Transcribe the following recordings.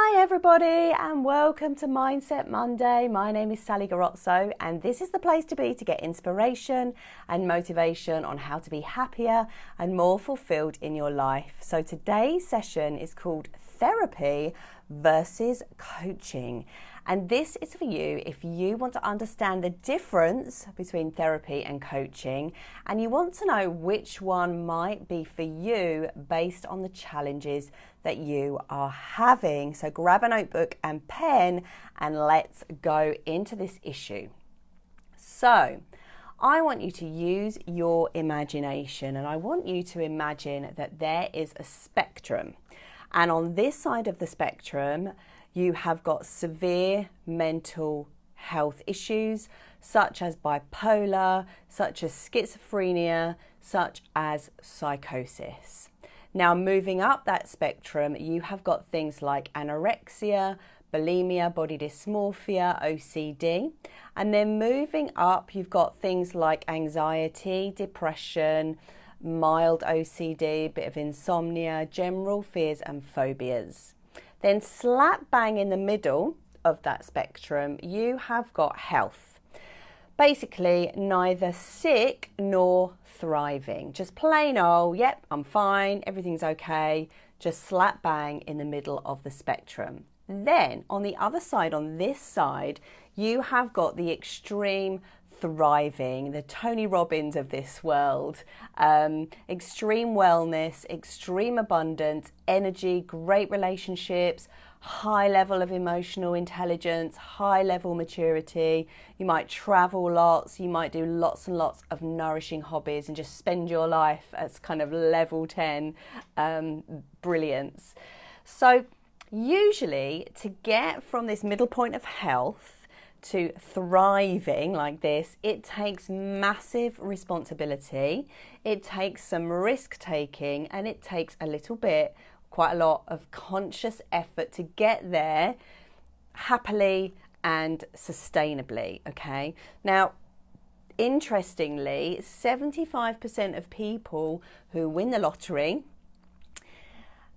Hi everybody and welcome to Mindset Monday. My name is Sally Garozzo and this is the place to be to get inspiration and motivation on how to be happier and more fulfilled in your life. So today's session is called Therapy versus Coaching. And this is for you if you want to understand the difference between therapy and coaching and you want to know which one might be for you based on the challenges that you are having. So grab a notebook and pen and let's go into this issue. So I want you to use your imagination and I want you to imagine that there is a spectrum. And on this side of the spectrum, you have got severe mental health issues such as bipolar, such as schizophrenia, such as psychosis. Now, moving up that spectrum, you have got things like anorexia, bulimia, body dysmorphia, OCD. And then moving up, you've got things like anxiety, depression, mild OCD, bit of insomnia, general fears and phobias. Then slap bang in the middle of that spectrum, you have got health. Basically, neither sick nor thriving. Just plain old, yep, I'm fine, everything's okay. Just slap bang in the middle of the spectrum. Then on the other side, on this side, you have got the extreme thriving, the Tony Robbins of this world, extreme wellness, extreme abundance, energy, great relationships, high level of emotional intelligence, high level maturity. You might travel lots, you might do lots and lots of nourishing hobbies and just spend your life as kind of level 10 brilliance. So usually to get from this middle point of health to thriving like this, it takes massive responsibility, it takes some risk taking, and it takes a little bit, quite a lot of conscious effort to get there happily and sustainably, okay? Now, interestingly, 75% of people who win the lottery,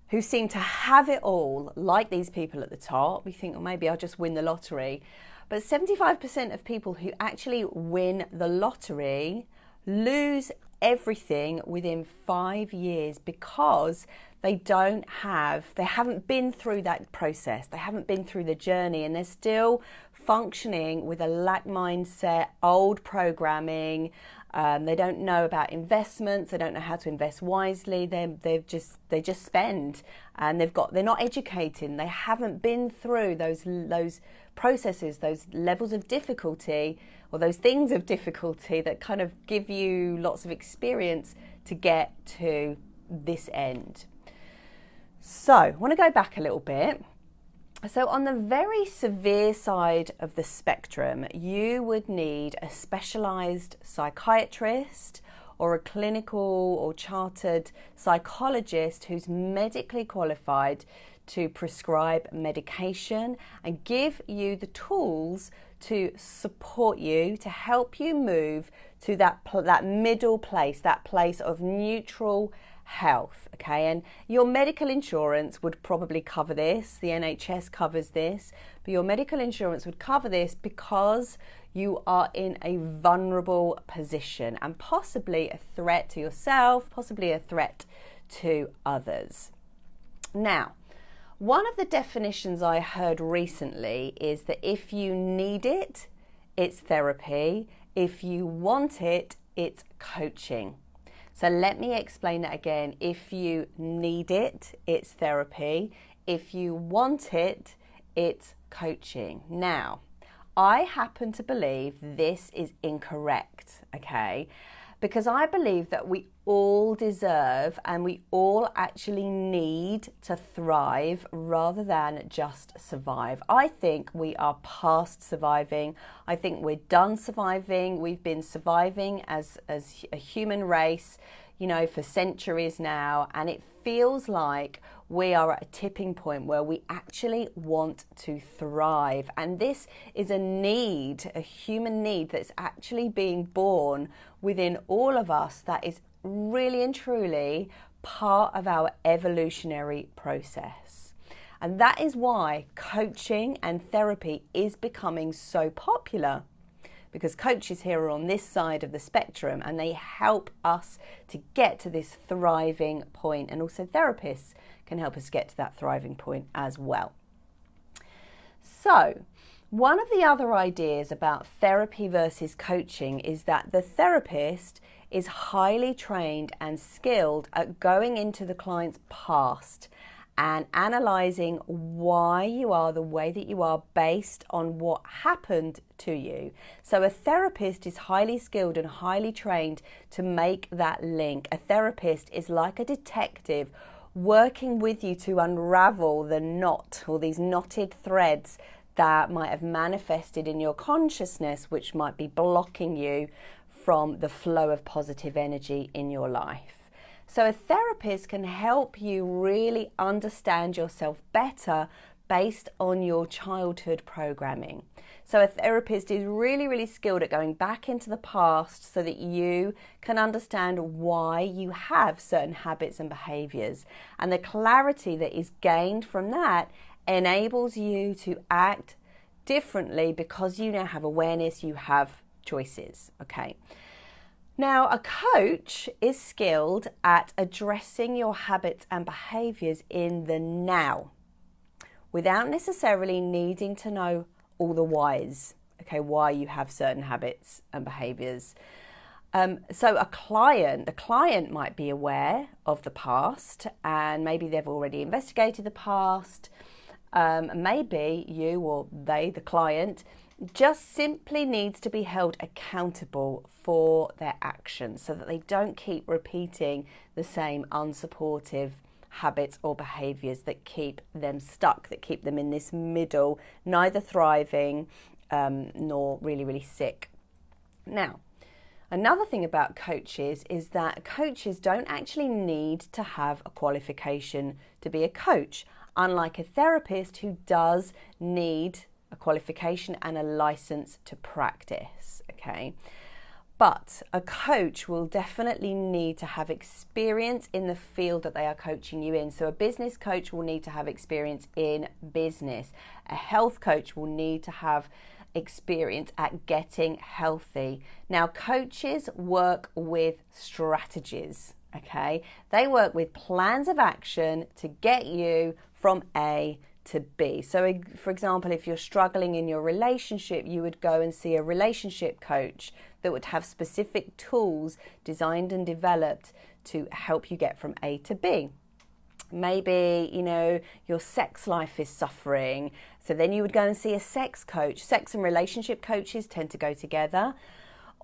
who seem to have it all, like these people at the top, we think, well, maybe I'll just win the lottery. But 75% of people who actually win the lottery lose everything within 5 years because they haven't been through that process. They haven't been through the journey and they're still functioning with a lack mindset, old programming. They don't know about investments. They don't know how to invest wisely. They just spend, and they're not educated. They haven't been through those processes, those levels of difficulty, or those things of difficulty that kind of give you lots of experience to get to this end. So I want to go back a little bit. So on the very severe side of the spectrum, you would need a specialised psychiatrist or a clinical or chartered psychologist who's medically qualified to prescribe medication and give you the tools to support you, to help you move to that middle place, that place of neutral health, okay? And your medical insurance would probably cover this. The NHS covers this, but your medical insurance would cover this because you are in a vulnerable position and possibly a threat to yourself, possibly a threat to others. Now, one of the definitions I heard recently is that if you need it, it's therapy. If you want it, it's coaching. So let me explain that again. If you need it, it's therapy. If you want it, it's coaching. Now, I happen to believe this is incorrect, okay? Because I believe that we all deserve and we all actually need to thrive rather than just survive. I think we are past surviving. I think we're done surviving. We've been surviving as a human race, for centuries now, and it feels like we are at a tipping point where we actually want to thrive. And this is a need, a human need that's actually being born within all of us that is really and truly part of our evolutionary process. And that is why coaching and therapy is becoming so popular, because coaches here are on this side of the spectrum and they help us to get to this thriving point, and also therapists can help us get to that thriving point as well. So, one of the other ideas about therapy versus coaching is that the therapist is highly trained and skilled at going into the client's past and analysing why you are the way that you are based on what happened to you. So a therapist is highly skilled and highly trained to make that link. A therapist is like a detective working with you to unravel the knot, or these knotted threads that might have manifested in your consciousness, which might be blocking you from the flow of positive energy in your life. So a therapist can help you really understand yourself better based on your childhood programming. So a therapist is really, really skilled at going back into the past so that you can understand why you have certain habits and behaviors. And the clarity that is gained from that enables you to act differently because you now have awareness, you have choices, okay? Now, a coach is skilled at addressing your habits and behaviors in the now without necessarily needing to know all the whys, okay, why you have certain habits and behaviors. So the client might be aware of the past, and maybe they've already investigated the past. Maybe you or they, the client, just simply needs to be held accountable for their actions so that they don't keep repeating the same unsupportive habits or behaviours that keep them stuck, that keep them in this middle, neither thriving nor really, really sick. Now, another thing about coaches is that coaches don't actually need to have a qualification to be a coach, unlike a therapist who does need a qualification and a license to practice, okay? But a coach will definitely need to have experience in the field that they are coaching you in. So a business coach will need to have experience in business. A health coach will need to have experience at getting healthy. Now, coaches work with strategies, okay? They work with plans of action to get you from A to B. So, for example, if you're struggling in your relationship, you would go and see a relationship coach that would have specific tools designed and developed to help you get from A to B. Maybe, your sex life is suffering, so then you would go and see a sex coach. Sex and relationship coaches tend to go together.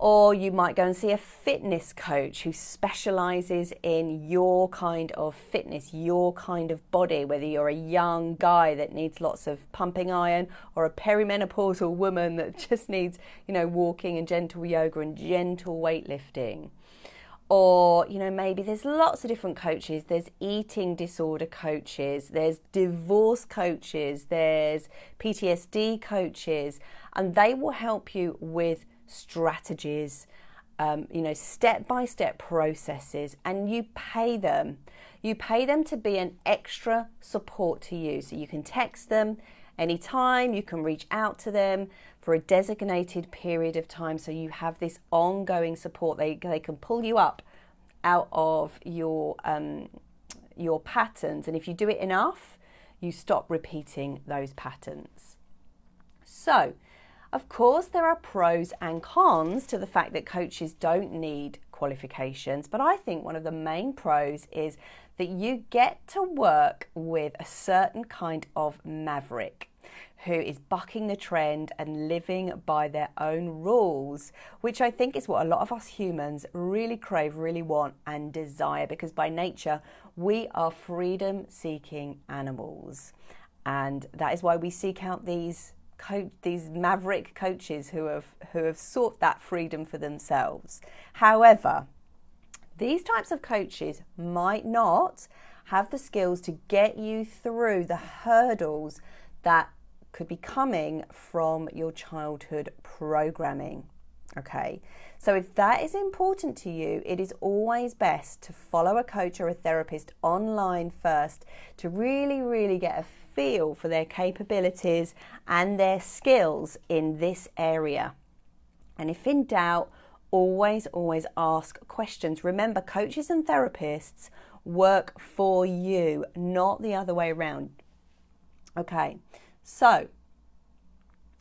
Or you might go and see a fitness coach who specializes in your kind of fitness, your kind of body, whether you're a young guy that needs lots of pumping iron or a perimenopausal woman that just needs, walking and gentle yoga and gentle weightlifting. Or, maybe there's lots of different coaches. There's eating disorder coaches, there's divorce coaches, there's PTSD coaches, and they will help you with strategies, step-by-step processes, and you pay them. You pay them to be an extra support to you. So you can text them anytime, you can reach out to them for a designated period of time. So you have this ongoing support. They can pull you up out of your patterns. And if you do it enough, you stop repeating those patterns. So, of course, there are pros and cons to the fact that coaches don't need qualifications, but I think one of the main pros is that you get to work with a certain kind of maverick who is bucking the trend and living by their own rules, which I think is what a lot of us humans really crave, really want and desire, because by nature we are freedom-seeking animals, and that is why we seek out these maverick coaches who have sought that freedom for themselves. However, these types of coaches might not have the skills to get you through the hurdles that could be coming from your childhood programming. Okay, so if that is important to you, it is always best to follow a coach or a therapist online first to really, really get a feel for their capabilities and their skills in this area. And if in doubt, always ask questions. Remember, coaches and therapists work for you, not the other way around. Okay, so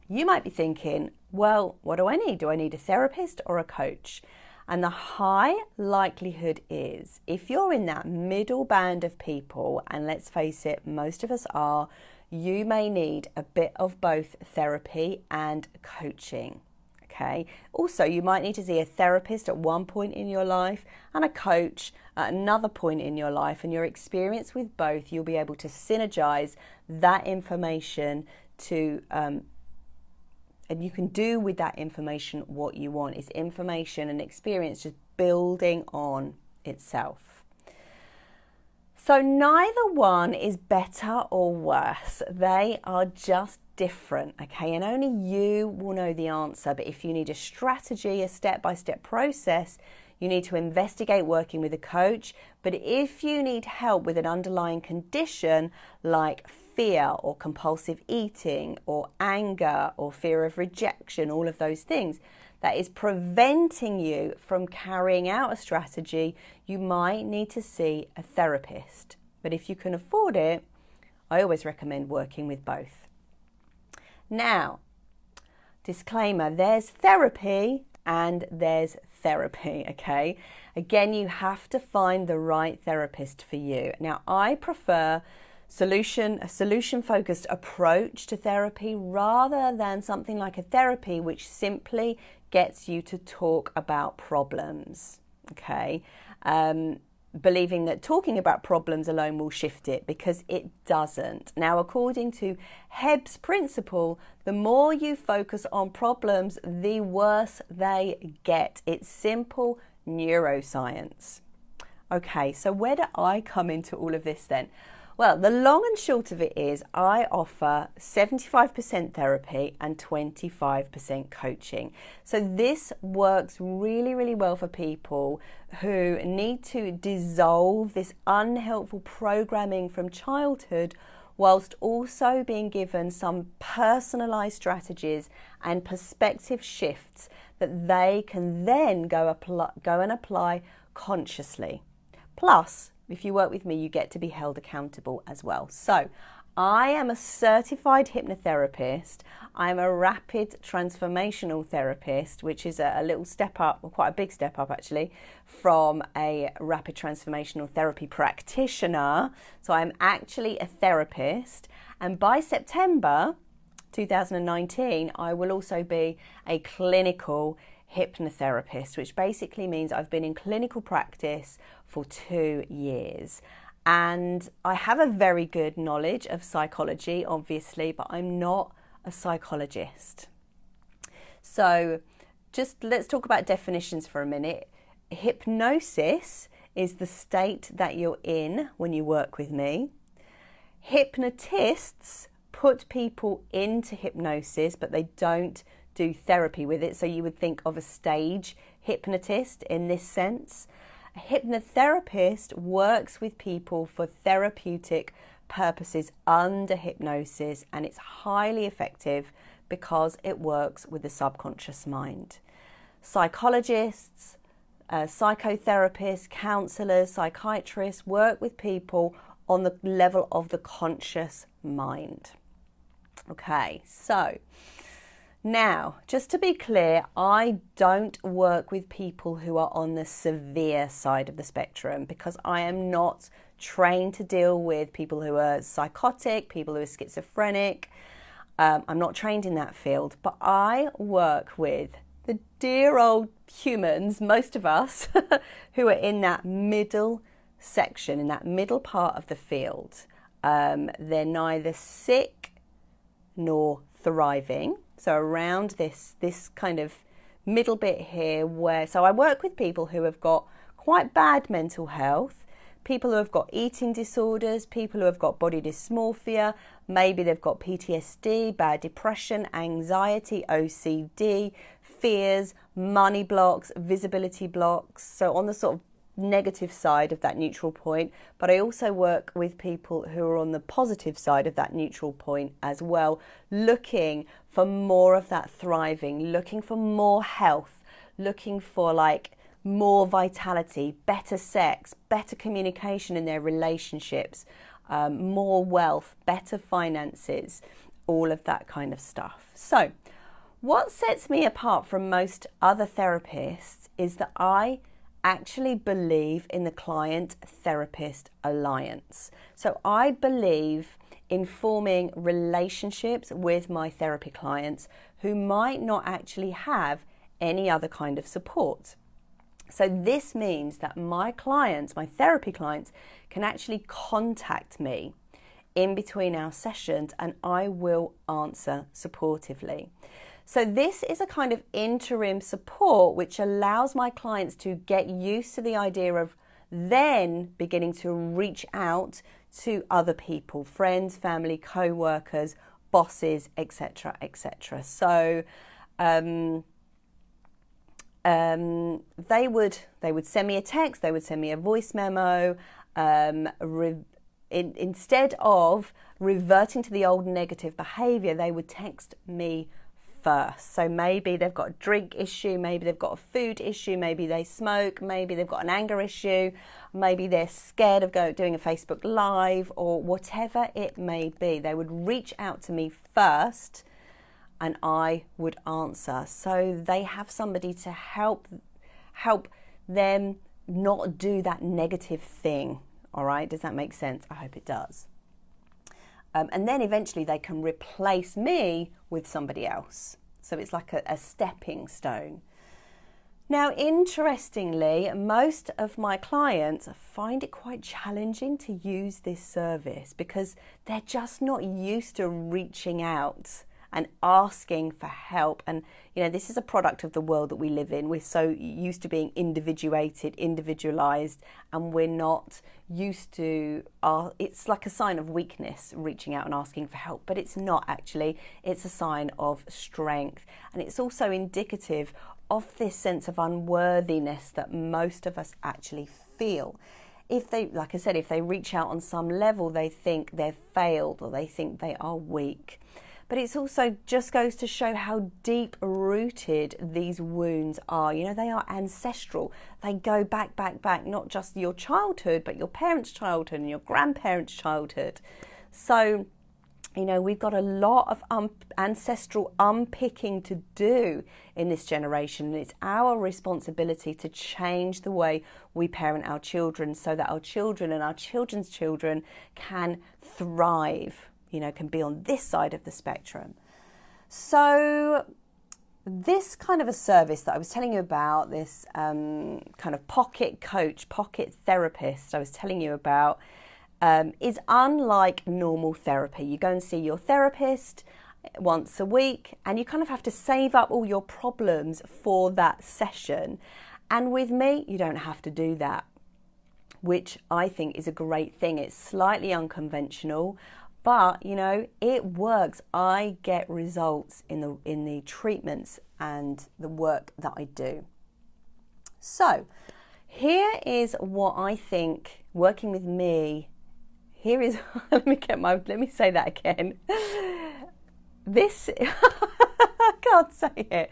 you might be thinking, well, what do I need? Do I need a therapist or a coach? And the high likelihood is, if you're in that middle band of people, and let's face it, most of us are, you may need a bit of both therapy and coaching. Okay. Also, you might need to see a therapist at one point in your life and a coach at another point in your life. And your experience with both, you'll be able to synergize that information to and you can do with that information what you want. It's information and experience just building on itself. So neither one is better or worse. They are just different, okay? And only you will know the answer. But if you need a strategy, a step-by-step process, you need to investigate working with a coach. But if you need help with an underlying condition like fear or compulsive eating or anger or fear of rejection, all of those things, that is preventing you from carrying out a strategy, you might need to see a therapist. But if you can afford it, I always recommend working with both. Now, disclaimer, there's therapy and there's therapy, okay? Again, you have to find the right therapist for you. Now, I prefer a solution-focused approach to therapy rather than something like a therapy which simply gets you to talk about problems, okay? Believing that talking about problems alone will shift it, because it doesn't. Now, according to Hebb's principle, the more you focus on problems, the worse they get. It's simple neuroscience. Okay, so where do I come into all of this then? Well, the long and short of it is I offer 75% therapy and 25% coaching. So this works really, really well for people who need to dissolve this unhelpful programming from childhood, whilst also being given some personalised strategies and perspective shifts that they can then go and apply consciously. Plus, if you work with me, you get to be held accountable as well. So I am a certified hypnotherapist. I'm a rapid transformational therapist, which is a little step up, or quite a big step up actually, from a rapid transformational therapy practitioner. So I'm actually a therapist. And by September 2019, I will also be a clinical hypnotherapist, which basically means I've been in clinical practice for 2 years. And I have a very good knowledge of psychology, obviously, but I'm not a psychologist. So just let's talk about definitions for a minute. Hypnosis is the state that you're in when you work with me. Hypnotists put people into hypnosis, but they don't do therapy with it. So you would think of a stage hypnotist in this sense. A hypnotherapist works with people for therapeutic purposes under hypnosis, and it's highly effective because it works with the subconscious mind. Psychologists, psychotherapists, counsellors, psychiatrists work with people on the level of the conscious mind. Okay, so now, just to be clear, I don't work with people who are on the severe side of the spectrum, because I am not trained to deal with people who are psychotic, people who are schizophrenic. I'm not trained in that field, but I work with the dear old humans, most of us, who are in that middle section, in that middle part of the field. They're neither sick nor thriving. So around this kind of middle bit here, so I work with people who have got quite bad mental health, people who have got eating disorders, people who have got body dysmorphia, maybe they've got PTSD, bad depression, anxiety, OCD, fears, money blocks, visibility blocks. So on the sort of negative side of that neutral point, but I also work with people who are on the positive side of that neutral point as well, looking for more of that thriving, looking for more health, looking for like more vitality, better sex, better communication in their relationships, more wealth, better finances, all of that kind of stuff. So what sets me apart from most other therapists is that I actually believe in the client-therapist alliance. So I believe in forming relationships with my therapy clients who might not actually have any other kind of support. So this means that my clients, my therapy clients, can actually contact me in between our sessions and I will answer supportively. So this is a kind of interim support which allows my clients to get used to the idea of then beginning to reach out to other people, friends, family, co-workers, bosses, etc., etc. So they would send me a text, they would send me a voice memo, instead of reverting to the old negative behavior, they would text me first. So maybe they've got a drink issue, maybe they've got a food issue, maybe they smoke, maybe they've got an anger issue, maybe they're scared of doing a Facebook Live, or whatever it may be. They would reach out to me first and I would answer. So they have somebody to help them not do that negative thing. All right, does that make sense? I hope it does. And then eventually they can replace me with somebody else. So it's like a stepping stone. Now, interestingly, most of my clients find it quite challenging to use this service because they're just not used to reaching out and asking for help. And, you know, this is a product of the world that we live in. We're so used to being individualized, and we're not used to, it's like a sign of weakness, reaching out and asking for help, but it's not actually. It's a sign of strength. And it's also indicative of this sense of unworthiness that most of us actually feel. If they, like I said, if they reach out on some level, they think they've failed or they think they are weak. But it's also just goes to show how deep rooted these wounds are. You know, they are ancestral. They go back, not just your childhood, but your parents' childhood and your grandparents' childhood. So, you know, we've got a lot of ancestral unpicking to do in this generation. And it's our responsibility to change the way we parent our children so that our children and our children's children can thrive. You know, can be on this side of the spectrum. So this kind of a service that I was telling you about, this kind of pocket coach, pocket therapist I was telling you about, is unlike normal therapy. You go and see your therapist once a week and you kind of have to save up all your problems for that session. And with me, you don't have to do that, which I think is a great thing. It's slightly unconventional, but, you know, it works. I get results in the treatments and the work that I do. So here is what I think working with me, here is, let me say that again. This, I can't say it.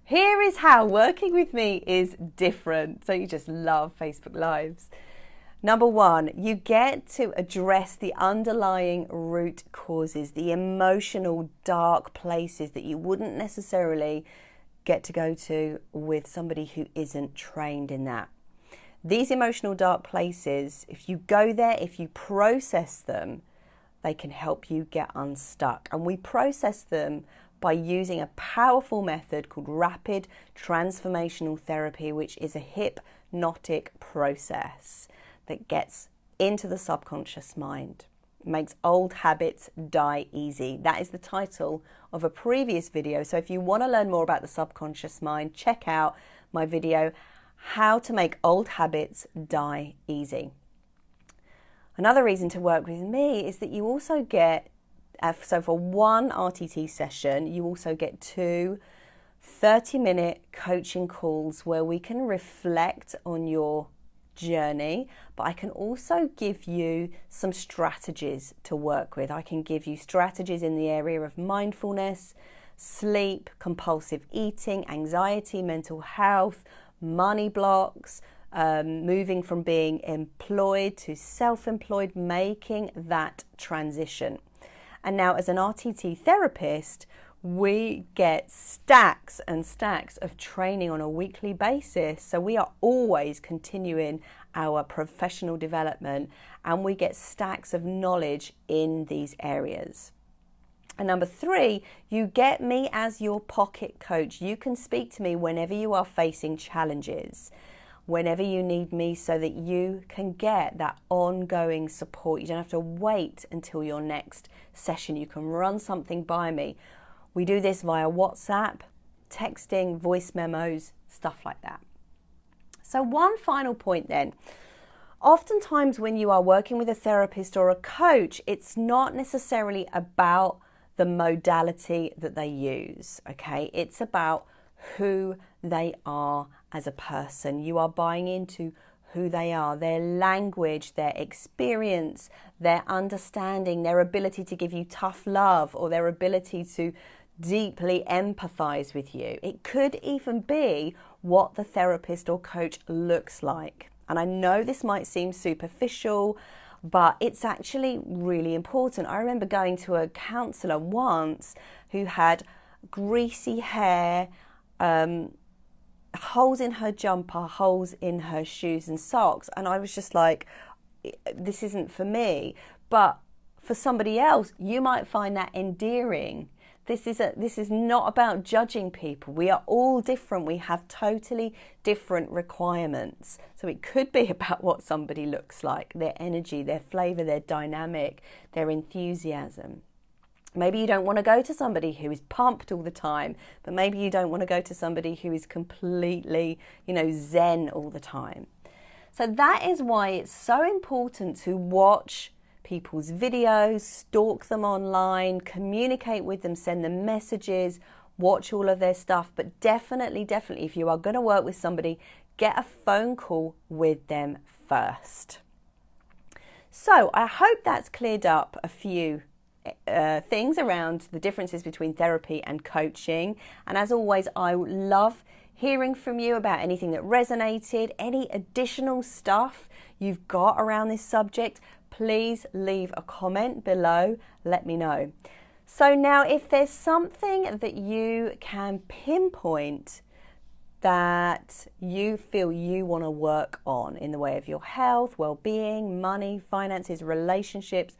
Here is how working with me is different. So you just love Facebook Lives. Number one, you get to address the underlying root causes, the emotional dark places that you wouldn't necessarily get to go to with somebody who isn't trained in that. These emotional dark places, if you go there, if you process them, they can help you get unstuck. And we process them by using a powerful method called rapid transformational therapy, which is a hypnotic process that gets into the subconscious mind. It makes old habits die easy. That is the title of a previous video. So if you want to learn more about the subconscious mind, check out my video, How to Make Old Habits Die Easy. Another reason to work with me is that you also get, so for one RTT session, you also get 2 30-minute coaching calls where we can reflect on your journey, but I can also give you some strategies to work with. I can give you strategies in the area of mindfulness, sleep, compulsive eating, anxiety, mental health, money blocks, moving from being employed to self-employed, making that transition. And now as an RTT therapist, we get stacks and stacks of training on a weekly basis. So we are always continuing our professional development, and we get stacks of knowledge in these areas. And number 3, you get me as your pocket coach. You can speak to me whenever you are facing challenges, whenever you need me, so that you can get that ongoing support. You don't have to wait until your next session. You can run something by me. We do this via WhatsApp, texting, voice memos, stuff like that. So one final point then. Oftentimes when you are working with a therapist or a coach, it's not necessarily about the modality that they use, okay? It's about who they are as a person. You are buying into who they are, their language, their experience, their understanding, their ability to give you tough love, or their ability to deeply empathize with you. It could even be what the therapist or coach looks like. And I know this might seem superficial, but it's actually really important. I remember going to a counsellor once who had greasy hair, holes in her jumper, holes in her shoes and socks. And I was just like, this isn't for me. But for somebody else, you might find that endearing. This is not about judging people. We are all different. We have totally different requirements. So it could be about what somebody looks like, their energy, their flavour, their dynamic, their enthusiasm. Maybe you don't want to go to somebody who is pumped all the time, but maybe you don't want to go to somebody who is completely, zen all the time. So that is why it's so important to watch people's videos, stalk them online, communicate with them, send them messages, watch all of their stuff. But definitely, if you are going to work with somebody, get a phone call with them first. So I hope that's cleared up a few things around the differences between therapy and coaching. And as always, I love hearing from you about anything that resonated, any additional stuff you've got around this subject. Please leave a comment below, let me know. So now, if there's something that you can pinpoint that you feel you want to work on in the way of your health, well-being, money, finances, relationships,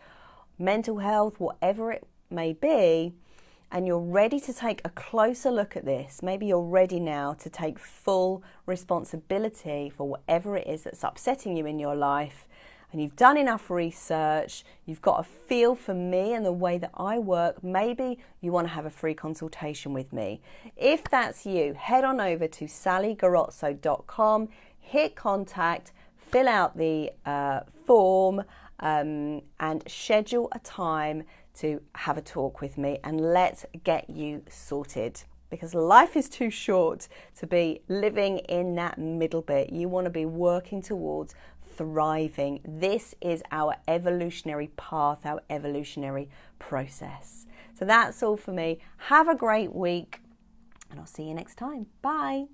mental health, whatever it may be, and you're ready to take a closer look at this, maybe you're ready now to take full responsibility for whatever it is that's upsetting you in your life, and you've done enough research, you've got a feel for me and the way that I work, maybe you want to have a free consultation with me. If that's you, head on over to sallygarozzo.com, hit contact, fill out the form, and schedule a time to have a talk with me, and let's get you sorted. Because life is too short to be living in that middle bit. You want to be working towards thriving. This is our evolutionary path, our evolutionary process. So that's all for me. Have a great week, and I'll see you next time. Bye.